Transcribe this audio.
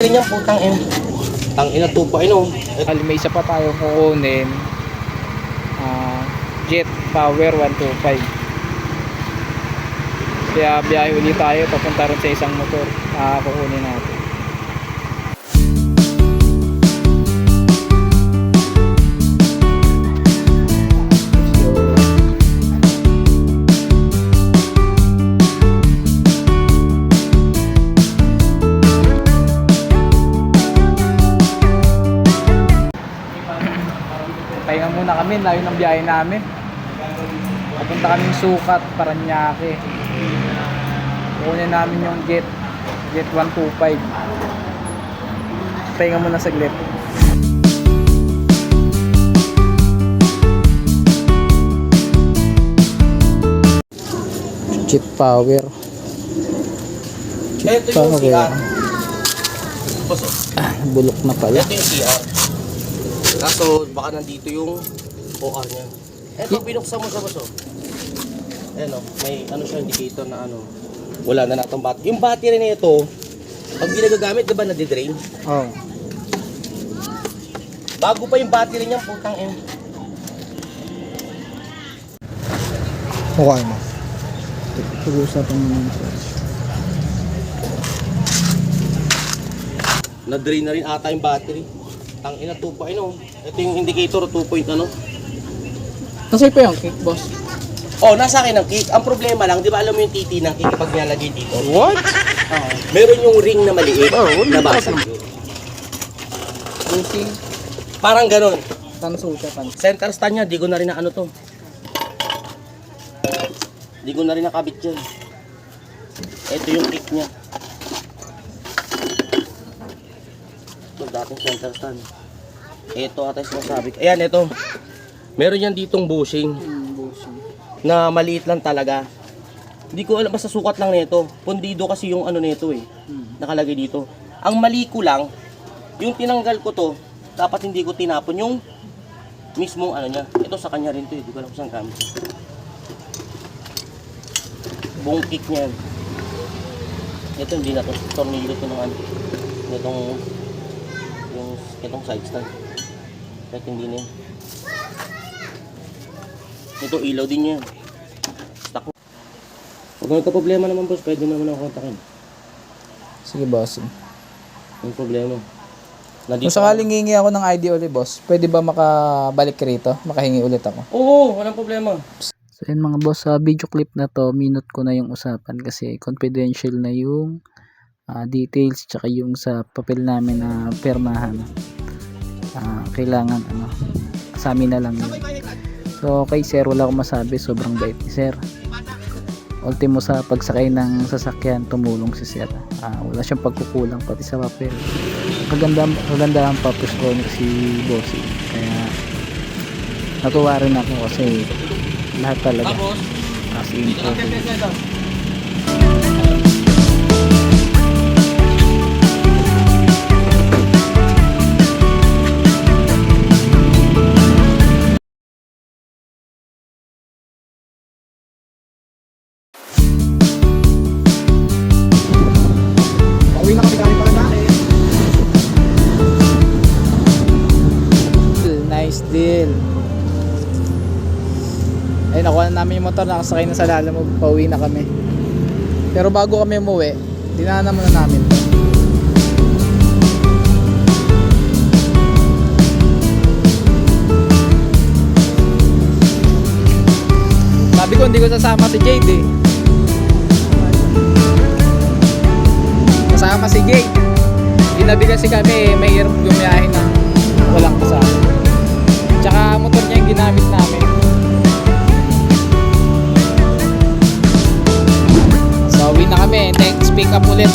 battery niyan, putang ina. Tang ina tupa ino. May isa pa tayong kukunin. Jet Power 125. Kaya biyahe ulit tayo papunta rin sa isang motor. Kukunin natin. Pahinga muna kami, layo ng biyahe namin. Papunta kaming Sukat, Paranaque. Kukunin namin yung Jet 125. Pahinga muna saglit. Jet Power. Ito yung CR. Bulok na pala. Ito yung CR. Kaso baka nandito yung OR niya. Eto, binuksan mo sa baso. Ayan o, may ano siya, indicator na ano. Wala na natang battery. Yung battery na ito, pag ginagagamit, diba nadidrain? Oo. Bago pa yung battery niya, putang ina. Okay mo. Pag-uusapan mo naman ito. Na-drain na rin ata yung battery. Tang ina, 2.0. Ito yung indicator, 2 point ano. Nasa'yo pa yung kick, boss? Oh, nasa akin ang kick. Ang problema lang, di ba alam mo yung titi ng kick pag nilalagay dito? What? Meron yung ring na maliit na basag. Busing. Parang ganon. Tanso siya, tanso. Center stand niya, di ko na rin na ano to. Di ko na rin nakabit yan. Ito yung kick niya. Ito dating center stand. Ito ata yung sinasabi ko. Ayan, ito. Meron yan ditong bushing. Na maliit lang talaga. Hindi ko alam, basta sukat lang nito. Pundido kasi yung ano nito eh. Nakalagay dito. Ang mali ko lang, yung tinanggal ko to, dapat hindi ko tinapon yung mismong ano niya. Ito sa kanya rin to eh. Hindi ko alam kung saan gamit. Buong kick niya yan. Ito hindi na to. Tornilyo to ng ano. Itong side stand. Kahit hindi na yan. Ito ilaw din niya. Stuck. Pag magka-problema naman boss, pwede mo naman ako kontakin. Sige, boss. Yung problema. Kung sakaling hingi ako ng ID ulit, boss, pwede ba makabalik rito? Makahingi ulit ako? Oo, walang problema. So yun mga boss, sa video clip na to, minute ko na yung usapan kasi confidential na yung details tsaka yung sa papel namin na permahan. Kailangan sa amin na lang yun. So kay sir, wala akong masabi, sobrang bait ni sir. Ultimo sa pagsakay ng sasakyan, tumulong si sir. Wala siyang pagkukulang pati sa papel. Kagandahan pa ko si Bossy. Kaya natuwa rin ako kasi lahat talaga as in nice deal. Ay, nakuha na namin yung motor, nakasakay na sa Lalamove, pauwi na kami. Pero bago kami umuwi, dinaanan muna namin to. Sabi ko hindi ko sasama si Jade eh. Kasama si Jade. Ginabi kasi kami, may hirap gumiyahin ng walang kasama. Tsaka motor niya yung ginamit namin. So uwi na kami. Next pick up ulit